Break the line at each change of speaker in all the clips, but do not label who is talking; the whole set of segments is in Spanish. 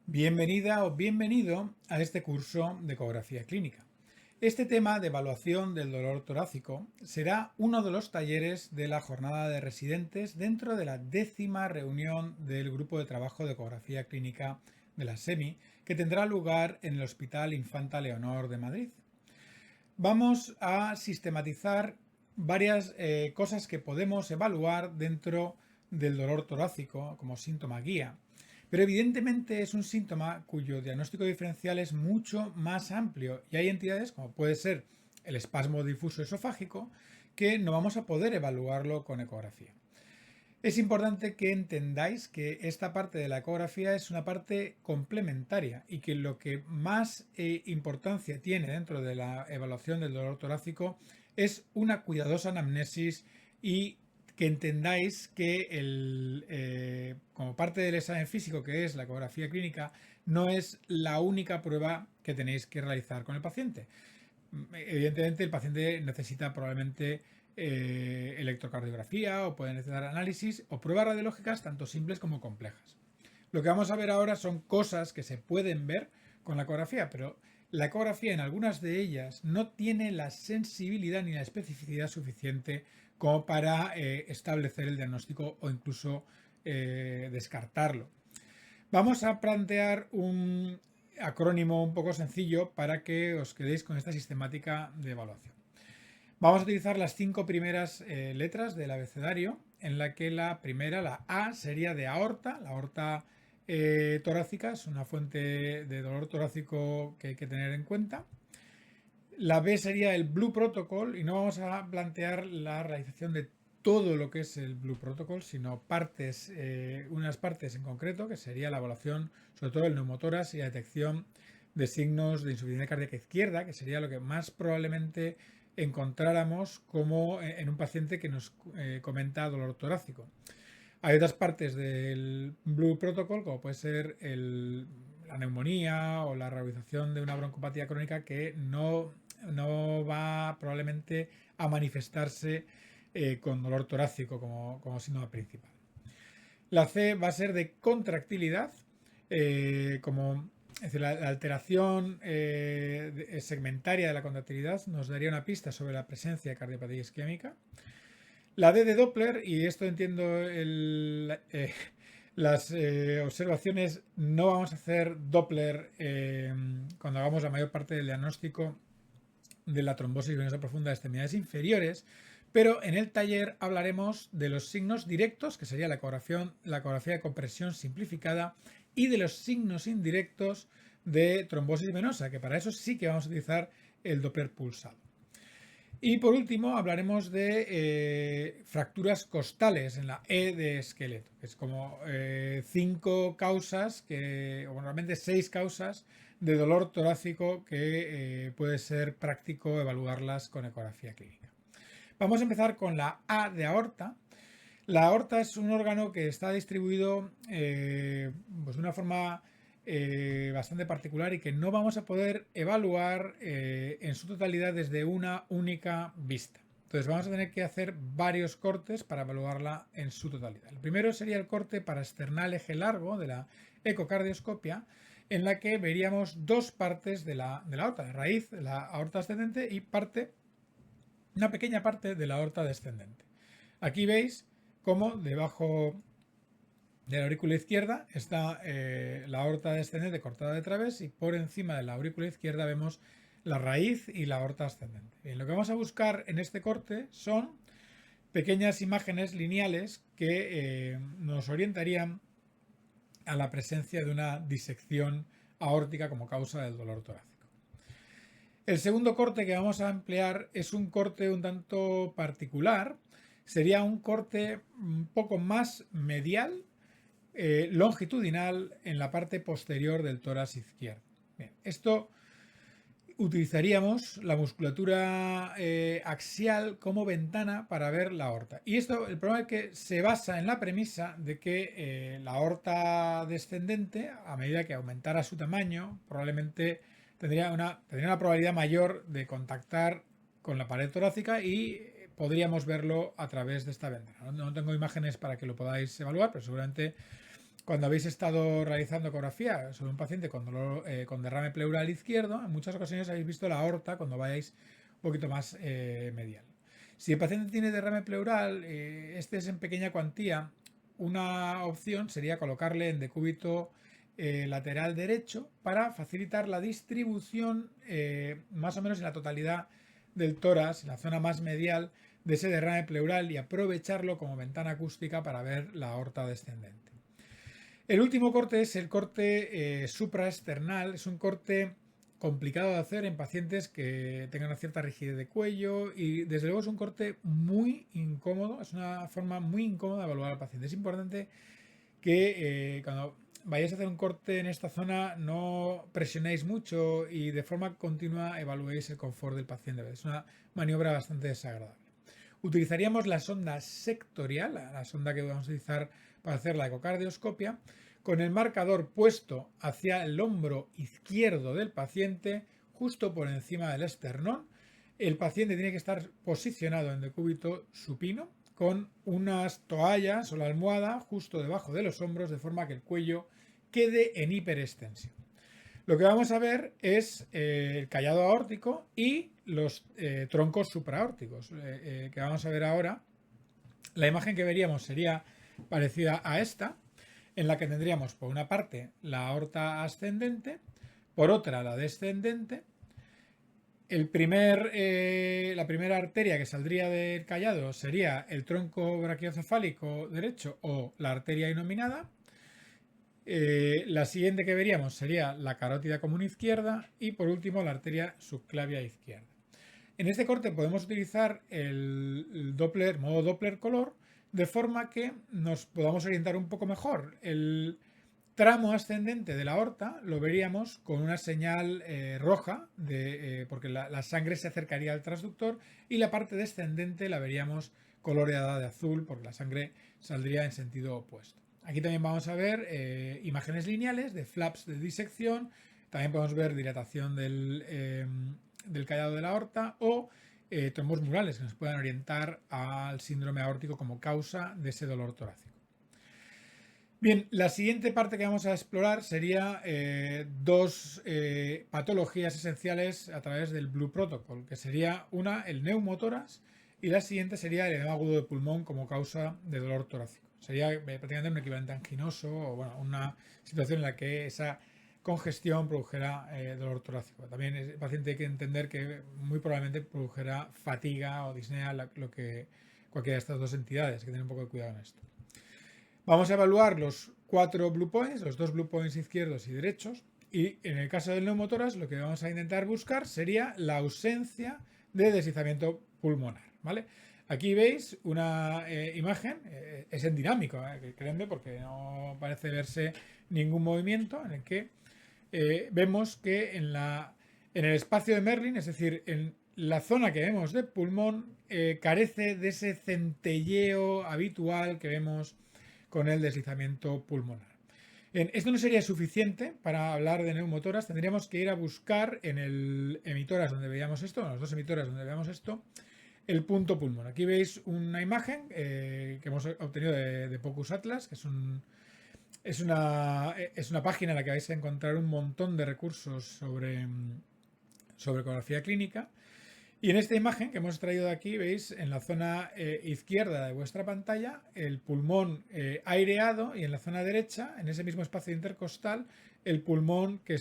Bienvenida o bienvenido a este curso de ecografía clínica. Este tema de evaluación del dolor torácico será uno de los talleres de la jornada de residentes dentro de la 10ª reunión del grupo de trabajo de ecografía clínica de la SEMI, que tendrá lugar en el Hospital Infanta Leonor de Madrid. Vamos a sistematizar varias cosas que podemos evaluar dentro del dolor torácico como síntoma guía. Pero evidentemente es un síntoma cuyo diagnóstico diferencial es mucho más amplio y hay entidades como puede ser el espasmo difuso esofágico que no vamos a poder evaluarlo con ecografía. Es importante que entendáis que esta parte de la ecografía es una parte complementaria y que lo que más importancia tiene dentro de la evaluación del dolor torácico es una cuidadosa anamnesis y que entendáis que como parte del examen físico que es la ecografía clínica no es la única prueba que tenéis que realizar con el paciente. Evidentemente el paciente necesita probablemente electrocardiografía o puede necesitar análisis o pruebas radiológicas tanto simples como complejas. Lo que vamos a ver ahora son cosas que se pueden ver con la ecografía, pero la ecografía en algunas de ellas no tiene la sensibilidad ni la especificidad suficiente como para establecer el diagnóstico o incluso descartarlo. Vamos a plantear un acrónimo un poco sencillo para que os quedéis con esta sistemática de evaluación. Vamos a utilizar las 5 primeras letras del abecedario, en la que la primera, la A, sería de aorta. La aorta torácica es una fuente de dolor torácico que hay que tener en cuenta. La B sería el Blue Protocol y no vamos a plantear la realización de todo lo que es el Blue Protocol, sino partes, unas partes en concreto, que sería la evaluación, sobre todo el neumotórax y la detección de signos de insuficiencia cardíaca izquierda, que sería lo que más probablemente encontráramos como en un paciente que nos comenta dolor torácico. Hay otras partes del Blue Protocol, como puede ser la neumonía o la realización de una broncopatía crónica que no va probablemente a manifestarse con dolor torácico como síntoma principal. La C va a ser de contractilidad, es decir, la alteración segmentaria de la contractilidad nos daría una pista sobre la presencia de cardiopatía isquémica. La D de Doppler, y esto entiendo las observaciones, no vamos a hacer Doppler cuando hagamos la mayor parte del diagnóstico de la trombosis venosa profunda de extremidades inferiores, pero en el taller hablaremos de los signos directos, que sería la ecografía de compresión simplificada, y de los signos indirectos de trombosis venosa, que para eso sí que vamos a utilizar el Doppler pulsado. Y por último hablaremos de fracturas costales en la E de esqueleto, que es como 5 causas, o realmente 6 causas de dolor torácico que puede ser práctico evaluarlas con ecografía clínica. Vamos a empezar con la A de aorta. La aorta es un órgano que está distribuido pues de una forma bastante particular y que no vamos a poder evaluar en su totalidad desde una única vista. Entonces vamos a tener que hacer varios cortes para evaluarla en su totalidad. El primero sería el corte para external eje largo de la ecocardioscopia, en la que veríamos dos partes de la aorta, de raíz de la aorta ascendente y una pequeña parte de la aorta descendente. Aquí veis cómo debajo de la aurícula izquierda está la aorta descendente cortada de través y por encima de la aurícula izquierda vemos la raíz y la aorta ascendente. Bien, lo que vamos a buscar en este corte son pequeñas imágenes lineales que nos orientarían a la presencia de una disección aórtica como causa del dolor torácico. El segundo corte que vamos a emplear es un corte un tanto particular. Sería un corte un poco más medial, longitudinal en la parte posterior del tórax izquierdo. Bien, esto utilizaríamos la musculatura axial como ventana para ver la aorta. Y esto, el problema es que se basa en la premisa de que la aorta descendente, a medida que aumentara su tamaño, probablemente tendría una probabilidad mayor de contactar con la pared torácica y podríamos verlo a través de esta ventana. No tengo imágenes para que lo podáis evaluar, pero seguramente cuando habéis estado realizando ecografía sobre un paciente con derrame pleural izquierdo, en muchas ocasiones habéis visto la aorta cuando vayáis un poquito más medial. Si el paciente tiene derrame pleural, este es en pequeña cuantía, una opción sería colocarle en decúbito lateral derecho para facilitar la distribución más o menos en la totalidad del tórax, en la zona más medial de ese derrame pleural, y aprovecharlo como ventana acústica para ver la aorta descendente. El último corte es el corte supraesternal. Es un corte complicado de hacer en pacientes que tengan una cierta rigidez de cuello, y desde luego es un corte muy incómodo, es una forma muy incómoda de evaluar al paciente. Es importante que cuando vayáis a hacer un corte en esta zona no presionéis mucho y de forma continua evaluéis el confort del paciente. Es una maniobra bastante desagradable. Utilizaríamos la sonda sectorial, la sonda que vamos a utilizar para hacer la ecocardioscopia, con el marcador puesto hacia el hombro izquierdo del paciente, justo por encima del esternón. El paciente tiene que estar posicionado en decúbito supino, con unas toallas o la almohada justo debajo de los hombros, de forma que el cuello quede en hiperextensión. Lo que vamos a ver es el callado aórtico y los troncos supraórticos que vamos a ver ahora. La imagen que veríamos sería parecida a esta, en la que tendríamos por una parte la aorta ascendente, por otra la descendente. La primera arteria que saldría del callado sería el tronco brachiocefálico derecho o la arteria inominada. La siguiente que veríamos sería la carótida común izquierda y por último la arteria subclavia izquierda. En este corte podemos utilizar el Doppler, modo Doppler color, de forma que nos podamos orientar un poco mejor. El tramo ascendente de la aorta lo veríamos con una señal roja, porque la sangre se acercaría al transductor, y la parte descendente la veríamos coloreada de azul, porque la sangre saldría en sentido opuesto. Aquí también vamos a ver imágenes lineales de flaps de disección. También podemos ver dilatación del callado de la aorta o trombos murales que nos puedan orientar al síndrome aórtico como causa de ese dolor torácico. Bien, la siguiente parte que vamos a explorar sería dos patologías esenciales a través del Blue Protocol, que sería una, el neumotórax, y la siguiente sería el edema agudo de pulmón como causa de dolor torácico. Sería prácticamente un equivalente anginoso o bueno, una situación en la que esa congestión produjera dolor torácico. También el paciente hay que entender que muy probablemente produjera fatiga o disnea, cualquiera de estas dos entidades. Hay que tener un poco de cuidado en esto. Vamos a evaluar los 4 blue points, los 2 blue points izquierdos y derechos, y en el caso del neumotórax lo que vamos a intentar buscar sería la ausencia de deslizamiento pulmonar, ¿vale? Aquí veis una imagen, es en dinámico, créanme, porque no parece verse ningún movimiento, en el que vemos que en el espacio de Merlin, es decir, en la zona que vemos de pulmón, carece de ese centelleo habitual que vemos con el deslizamiento pulmonar. Esto no sería suficiente para hablar de neumotórax. Tendríamos que ir a buscar en el emitórax donde veíamos esto, en los dos emitórax donde veíamos esto, el punto pulmón. Aquí veis una imagen que hemos obtenido de Pocus Atlas, que es una página en la que vais a encontrar un montón de recursos sobre ecografía clínica. Y en esta imagen que hemos traído de aquí, veis en la zona izquierda de vuestra pantalla el pulmón aireado, y en la zona derecha, en ese mismo espacio intercostal, el pulmón que no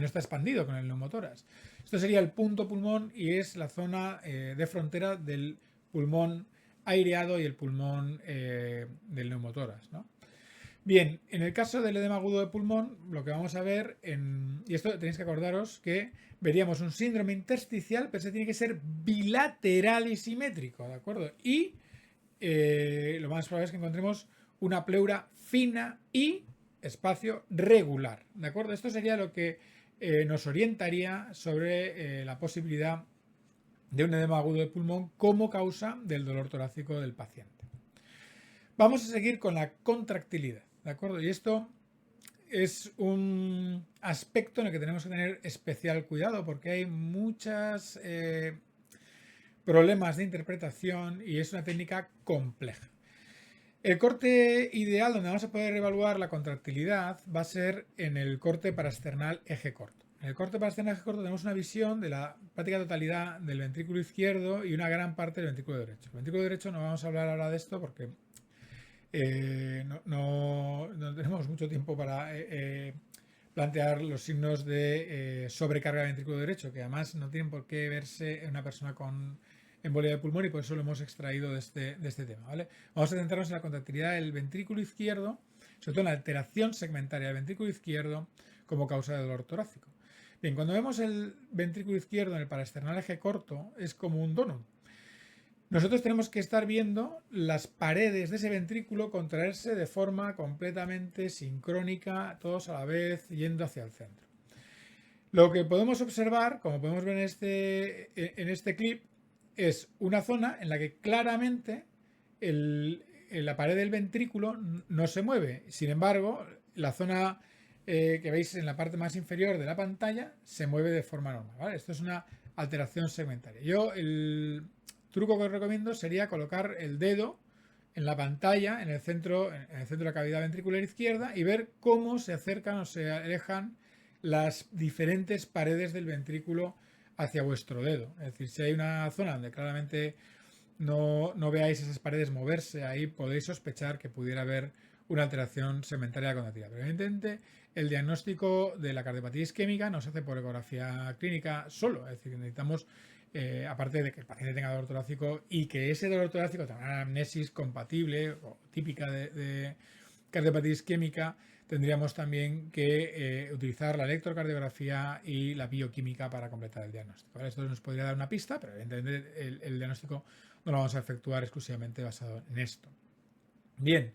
está expandido con el neumotórax. Esto sería el punto pulmón y es la zona de frontera del pulmón aireado y el pulmón del neumotórax, ¿no? Bien, en el caso del edema agudo de pulmón, lo que vamos a ver, y esto tenéis que acordaros que veríamos un síndrome intersticial, pero ese tiene que ser bilateral y simétrico, ¿de acuerdo? Y lo más probable es que encontremos una pleura fina y espacio regular, ¿de acuerdo? Esto sería lo que nos orientaría sobre la posibilidad de un edema agudo de pulmón como causa del dolor torácico del paciente. Vamos a seguir con la contractilidad, ¿de acuerdo? Y esto es un aspecto en el que tenemos que tener especial cuidado porque hay muchos problemas de interpretación y es una técnica compleja. El corte ideal donde vamos a poder evaluar la contractilidad va a ser en el corte paraesternal eje corto. En el corte paraesternal eje corto tenemos una visión de la práctica totalidad del ventrículo izquierdo y una gran parte del ventrículo derecho. El ventrículo derecho no vamos a hablar ahora de esto porque no tenemos mucho tiempo para plantear los signos de sobrecarga del ventrículo derecho, que además no tienen por qué verse en una persona con embolia de pulmón y por eso lo hemos extraído de este tema. ¿Vale? Vamos a centrarnos en la contractilidad del ventrículo izquierdo, sobre todo en la alteración segmentaria del ventrículo izquierdo como causa de dolor torácico. Bien, cuando vemos el ventrículo izquierdo en el paraesternal eje corto, es como un donut. Nosotros tenemos que estar viendo las paredes de ese ventrículo contraerse de forma completamente sincrónica, todos a la vez, yendo hacia el centro. Lo que podemos observar, como podemos ver en este clip, es una zona en la que claramente la pared del ventrículo no se mueve. Sin embargo, la zona que veis en la parte más inferior de la pantalla se mueve de forma normal, ¿vale? Esto es una alteración segmentaria. El truco que os recomiendo sería colocar el dedo en la pantalla, en el centro de la cavidad ventricular izquierda, y ver cómo se acercan o se alejan las diferentes paredes del ventrículo hacia vuestro dedo. Es decir, si hay una zona donde claramente no veáis esas paredes moverse, ahí podéis sospechar que pudiera haber una alteración segmentaria contractilidad. Pero evidentemente el diagnóstico de la cardiopatía isquémica no se hace por ecografía clínica solo, es decir, necesitamos, aparte de que el paciente tenga dolor torácico y que ese dolor torácico tenga una anamnesis compatible o típica de cardiopatía isquémica, tendríamos también que utilizar la electrocardiografía y la bioquímica para completar el diagnóstico. ¿Vale? Esto nos podría dar una pista, pero evidentemente el diagnóstico no lo vamos a efectuar exclusivamente basado en esto. Bien,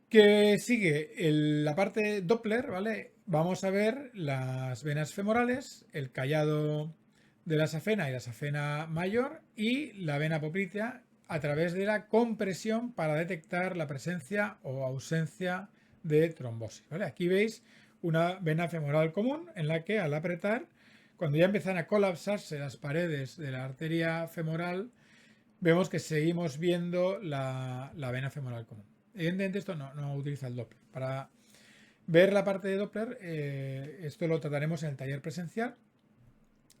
¿qué sigue? La parte Doppler, ¿vale? Vamos a ver las venas femorales, el callado de la safena y la safena mayor y la vena poplitea a través de la compresión para detectar la presencia o ausencia de trombosis, ¿vale? Aquí veis una vena femoral común en la que al apretar, cuando ya empiezan a colapsarse las paredes de la arteria femoral, vemos que seguimos viendo la vena femoral común. Evidentemente esto no utiliza el Doppler. Para ver la parte de Doppler, esto lo trataremos en el taller presencial.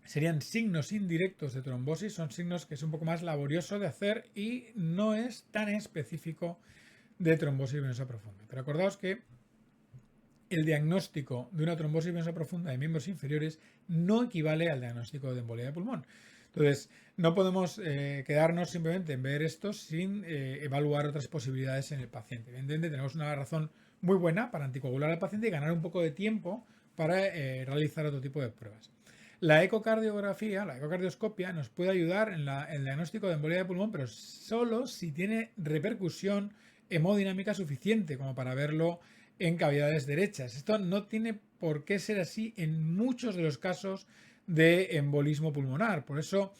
Serían signos indirectos de trombosis, son signos que es un poco más laborioso de hacer y no es tan específico de trombosis venosa profunda. Pero acordaos que el diagnóstico de una trombosis venosa profunda de miembros inferiores no equivale al diagnóstico de embolia de pulmón. Entonces, no podemos quedarnos simplemente en ver esto sin evaluar otras posibilidades en el paciente. Evidentemente, tenemos una razón muy buena para anticoagular al paciente y ganar un poco de tiempo para realizar otro tipo de pruebas. La ecocardiografía, la ecocardioscopia, nos puede ayudar en el diagnóstico de embolia de pulmón, pero solo si tiene repercusión hemodinámica suficiente como para verlo en cavidades derechas. Esto no tiene por qué ser así en muchos de los casos de embolismo pulmonar. Por eso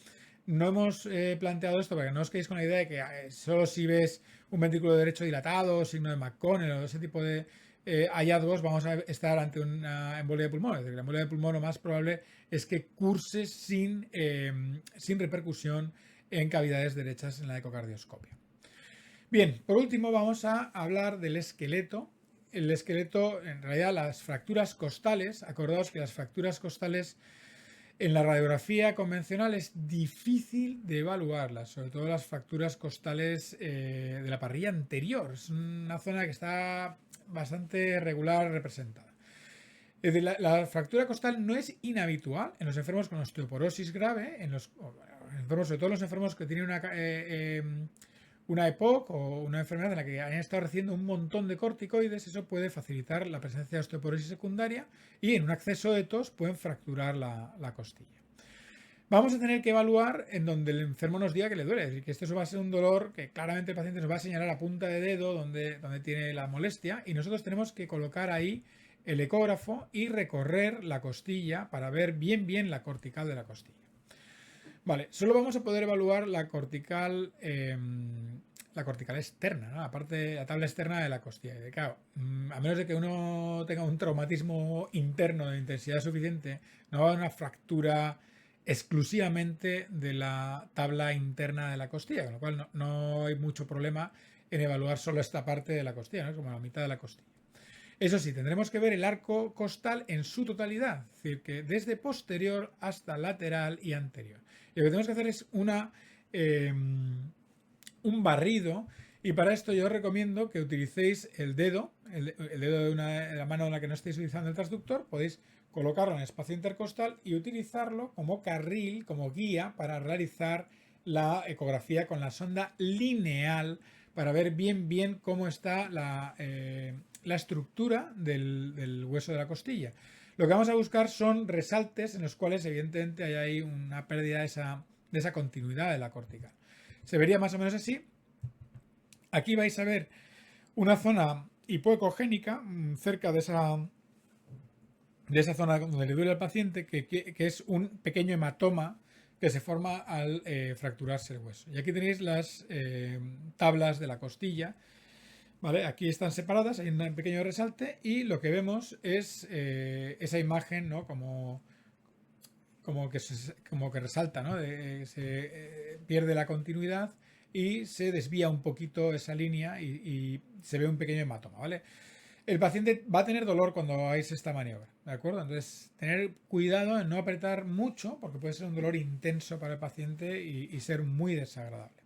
no hemos planteado esto para que no os quedéis con la idea de que solo si ves un ventrículo derecho dilatado, signo de McConnell o ese tipo de hallazgos vamos a estar ante una embolia de pulmón. Es decir, la embolia de pulmón lo más probable es que curse sin repercusión en cavidades derechas en la ecocardioscopia. Bien, por último vamos a hablar del esqueleto. El esqueleto, en realidad las fracturas costales, acordaos que las fracturas costales en la radiografía convencional es difícil de evaluarlas, sobre todo las fracturas costales de la parrilla anterior. Es una zona que está bastante regular representada. Es decir, la fractura costal no es inhabitual en los enfermos con osteoporosis grave, en los enfermos, sobre todo los enfermos que tienen una EPOC o una enfermedad en la que han estado recibiendo un montón de corticoides. Eso puede facilitar la presencia de osteoporosis secundaria y en un acceso de tos pueden fracturar la costilla. Vamos a tener que evaluar en donde el enfermo nos diga que le duele, es decir, que esto va a ser un dolor que claramente el paciente nos va a señalar a punta de dedo donde tiene la molestia y nosotros tenemos que colocar ahí el ecógrafo y recorrer la costilla para ver bien la cortical de la costilla. Vale, solo vamos a poder evaluar la cortical externa, ¿no? Aparte la tabla externa de la costilla. Y claro, a menos de que uno tenga un traumatismo interno de intensidad suficiente, no va a haber una fractura exclusivamente de la tabla interna de la costilla, con lo cual no hay mucho problema en evaluar solo esta parte de la costilla, ¿no? Como la mitad de la costilla. Eso sí, tendremos que ver el arco costal en su totalidad, es decir, que desde posterior hasta lateral y anterior. Y lo que tenemos que hacer es un barrido, y para esto yo os recomiendo que utilicéis el dedo de la mano en la que no estéis utilizando el transductor, podéis colocarlo en el espacio intercostal y utilizarlo como carril, como guía para realizar la ecografía con la sonda lineal para ver bien cómo está la estructura del hueso de la costilla. Lo que vamos a buscar son resaltes en los cuales evidentemente hay ahí una pérdida de esa continuidad de la cortical. Se vería más o menos así. Aquí vais a ver una zona hipoecogénica cerca de esa zona donde le duele al paciente, que es un pequeño hematoma que se forma al fracturarse el hueso. Y aquí tenéis las tablas de la costilla. ¿Vale? Aquí están separadas, hay un pequeño resalte y lo que vemos es esa imagen, ¿no? como que resalta, ¿no? Se pierde la continuidad y se desvía un poquito esa línea y se ve un pequeño hematoma, ¿vale? El paciente va a tener dolor cuando hagáis esta maniobra, ¿de acuerdo? Entonces, tener cuidado en no apretar mucho porque puede ser un dolor intenso para el paciente y ser muy desagradable.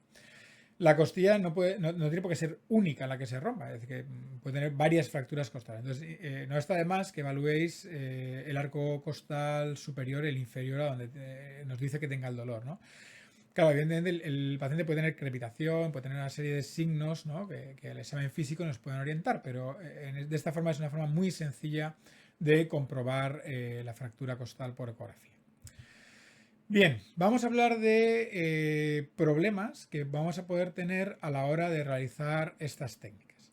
La costilla no tiene por qué ser única la que se rompa, es decir, que puede tener varias fracturas costales. Entonces, no está de más que evaluéis el arco costal superior, el inferior, a donde nos dice que tenga el dolor, ¿no? Claro, evidentemente el paciente puede tener crepitación, puede tener una serie de signos, ¿no? que el examen físico nos pueden orientar, pero de esta forma es una forma muy sencilla de comprobar la fractura costal por ecografía. Bien, vamos a hablar de problemas que vamos a poder tener a la hora de realizar estas técnicas.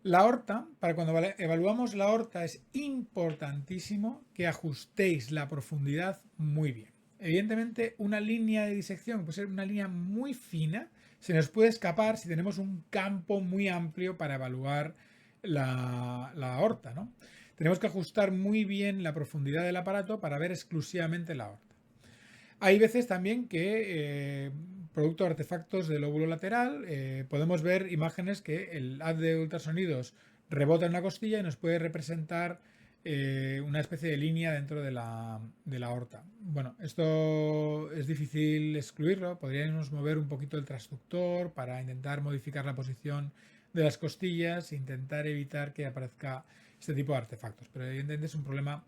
La aorta, para cuando evaluamos la aorta es importantísimo que ajustéis la profundidad muy bien. Evidentemente, una línea de disección puede ser una línea muy fina, se nos puede escapar si tenemos un campo muy amplio para evaluar la aorta, ¿no? Tenemos que ajustar muy bien la profundidad del aparato para ver exclusivamente la aorta. Hay veces también que, producto de artefactos del lóbulo lateral, podemos ver imágenes que el haz de ultrasonidos rebota en la costilla y nos puede representar una especie de línea dentro de la aorta. Bueno, esto es difícil excluirlo. Podríamos mover un poquito el transductor para intentar modificar la posición de las costillas e intentar evitar que aparezca este tipo de artefactos. Pero evidentemente es un problema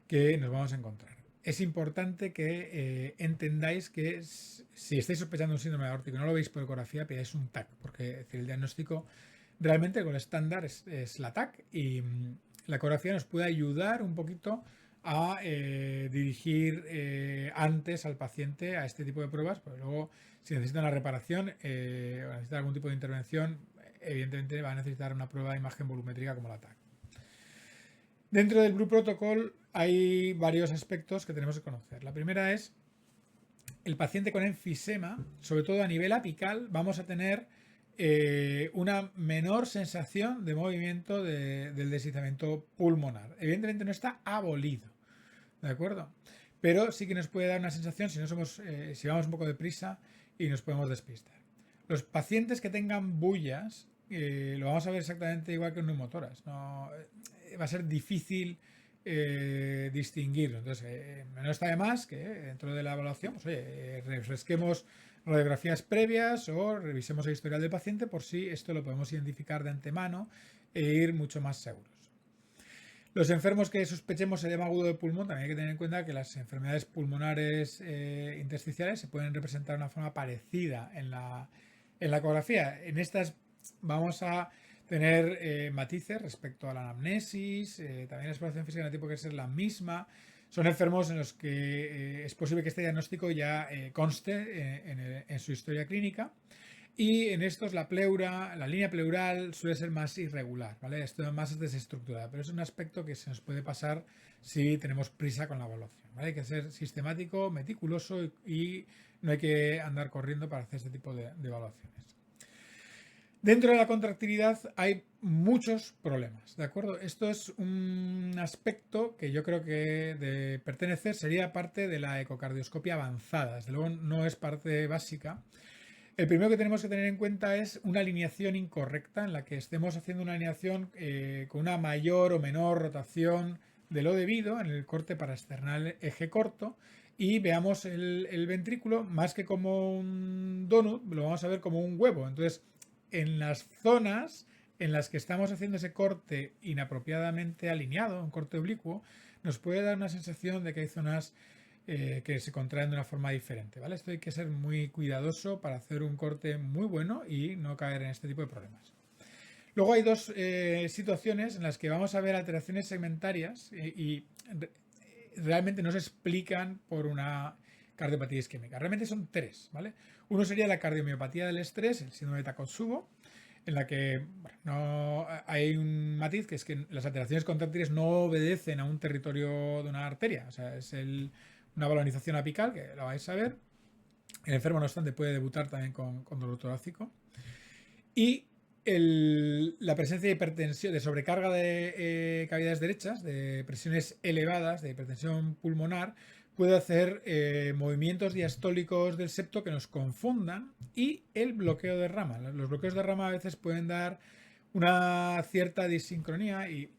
que nos vamos a encontrar. Es importante que entendáis que si estáis sospechando un síndrome aórtico y no lo veis por ecografía, pidáis un TAC, porque el diagnóstico realmente con el estándar es la TAC y la ecografía nos puede ayudar un poquito a dirigir antes al paciente a este tipo de pruebas, pero luego si necesita una reparación o necesita algún tipo de intervención, evidentemente va a necesitar una prueba de imagen volumétrica como la TAC. Dentro del Blue Protocol hay varios aspectos que tenemos que conocer. La primera es el paciente con enfisema, sobre todo a nivel apical, vamos a tener una menor sensación de movimiento del deslizamiento pulmonar. Evidentemente no está abolido, ¿de acuerdo? Pero sí que nos puede dar una sensación si vamos un poco deprisa y nos podemos despistar. Los pacientes que tengan bullas, lo vamos a ver exactamente igual que en neumotoras. No, va a ser difícil distinguirlo. Entonces, no está de más que dentro de la evaluación, pues, refresquemos radiografías previas o revisemos el historial del paciente por si esto lo podemos identificar de antemano e ir mucho más seguros. Los enfermos que sospechemos edema agudo de pulmón, también hay que tener en cuenta que las enfermedades pulmonares intersticiales se pueden representar de una forma parecida en la ecografía. En estas vamos a tener matices respecto a la anamnesis, también la exploración física no tiene por qué ser la misma. Son enfermos en los que es posible que este diagnóstico ya conste en su historia clínica. Y en estos la línea pleural suele ser más irregular, ¿vale? Esto más es desestructurada, pero es un aspecto que se nos puede pasar si tenemos prisa con la evaluación, ¿vale? Hay que ser sistemático, meticuloso y no hay que andar corriendo para hacer este tipo de evaluaciones. Dentro de la contractilidad hay muchos problemas, ¿de acuerdo? Esto es un aspecto que yo creo que de pertenecer sería parte de la ecocardioscopia avanzada, desde luego no es parte básica. El primero que tenemos que tener en cuenta es una alineación incorrecta, en la que estemos haciendo una alineación con una mayor o menor rotación de lo debido en el corte paraesternal eje corto, y veamos el ventrículo más que como un donut, lo vamos a ver como un huevo. Entonces, en las zonas en las que estamos haciendo ese corte inapropiadamente alineado, un corte oblicuo, nos puede dar una sensación de que hay zonas que se contraen de una forma diferente, ¿vale? Esto hay que ser muy cuidadoso para hacer un corte muy bueno y no caer en este tipo de problemas. Luego hay dos situaciones en las que vamos a ver alteraciones segmentarias y realmente no se explican por una cardiopatía isquémica. Realmente son tres, ¿vale? Uno sería la cardiomiopatía del estrés, el síndrome de Takotsubo, en la que no hay un matiz, que es que las alteraciones contráctiles no obedecen a un territorio de una arteria, o sea, es una balonización apical, que la vais a ver. El enfermo, no obstante, puede debutar también con dolor torácico. Y la presencia de hipertensión, de sobrecarga de cavidades derechas, de presiones elevadas, de hipertensión pulmonar, puede hacer movimientos diastólicos del septo que nos confundan, y el bloqueo de rama. Los bloqueos de rama a veces pueden dar una cierta disincronía, y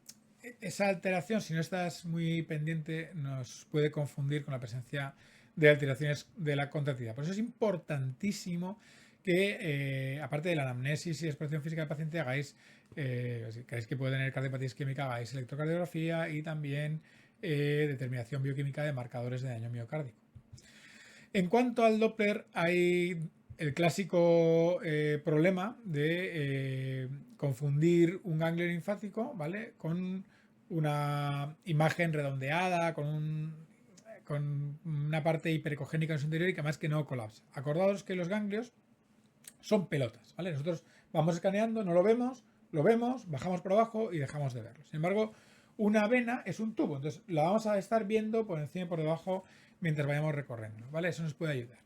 esa alteración, si no estás muy pendiente, nos puede confundir con la presencia de alteraciones de la contractilidad. Por eso es importantísimo que, aparte de la anamnesis y exploración física del paciente, hagáis, si creéis que puede tener cardiopatía isquémica, hagáis electrocardiografía y también determinación bioquímica de marcadores de daño miocárdico. En cuanto al Doppler, hay el clásico problema de confundir un ganglio linfático, ¿vale?, con una imagen redondeada, con una parte hiperecogénica en su interior y que además que no colapsa. Acordaos que los ganglios son pelotas, ¿vale? Nosotros vamos escaneando, no lo vemos, bajamos por abajo y dejamos de verlo. Sin embargo, una vena es un tubo, entonces la vamos a estar viendo por encima y por debajo mientras vayamos recorriendo, ¿vale? Eso nos puede ayudar.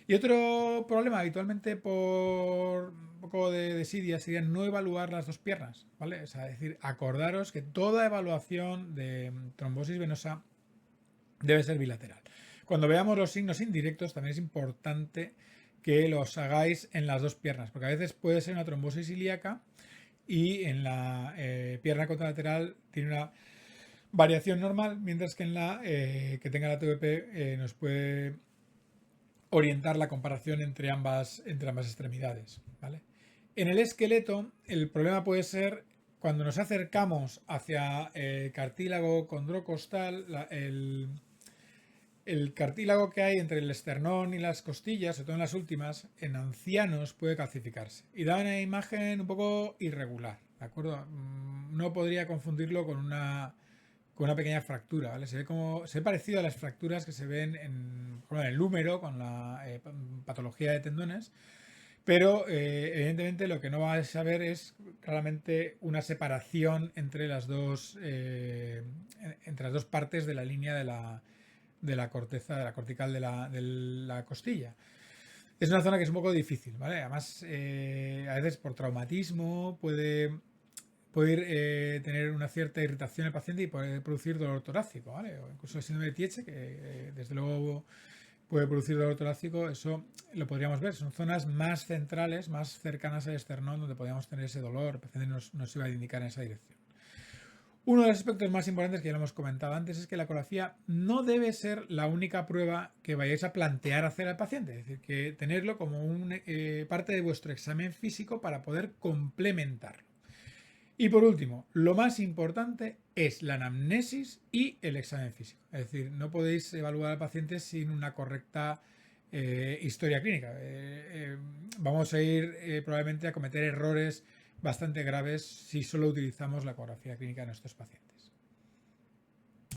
Y otro problema, habitualmente por un poco de desidia, sería no evaluar las dos piernas, ¿vale? O sea, es decir, acordaros que toda evaluación de trombosis venosa debe ser bilateral. Cuando veamos los signos indirectos, también es importante que los hagáis en las dos piernas, porque a veces puede ser una trombosis ilíaca y en la pierna contralateral tiene una variación normal, mientras que en la que tenga la TVP nos puede orientar la comparación entre ambas extremidades, ¿vale? En el esqueleto, el problema puede ser cuando nos acercamos hacia el cartílago condrocostal, el cartílago que hay entre el esternón y las costillas, sobre todo en las últimas, en ancianos puede calcificarse y da una imagen un poco irregular, ¿de acuerdo? No podría confundirlo con una pequeña fractura, ¿vale? Se ve parecido a las fracturas que se ven en el húmero con la patología de tendones, pero evidentemente lo que no vais a ver es claramente una separación entre las dos partes de la línea de la corteza, de la cortical de la costilla. Es una zona que es un poco difícil, ¿vale? Además, a veces por traumatismo puede tener una cierta irritación el paciente y puede producir dolor torácico, ¿vale? O incluso el síndrome de Tietze, que desde luego puede producir dolor torácico, eso lo podríamos ver. Son zonas más centrales, más cercanas al esternón, donde podríamos tener ese dolor. El paciente nos iba a indicar en esa dirección. Uno de los aspectos más importantes, que ya lo hemos comentado antes, es que la ecografía no debe ser la única prueba que vayáis a plantear hacer al paciente. Es decir, que tenerlo como parte de vuestro examen físico para poder complementarlo. Y por último, lo más importante es la anamnesis y el examen físico. Es decir, no podéis evaluar al paciente sin una correcta historia clínica. Vamos a ir probablemente a cometer errores bastante graves si solo utilizamos la ecografía clínica en estos pacientes.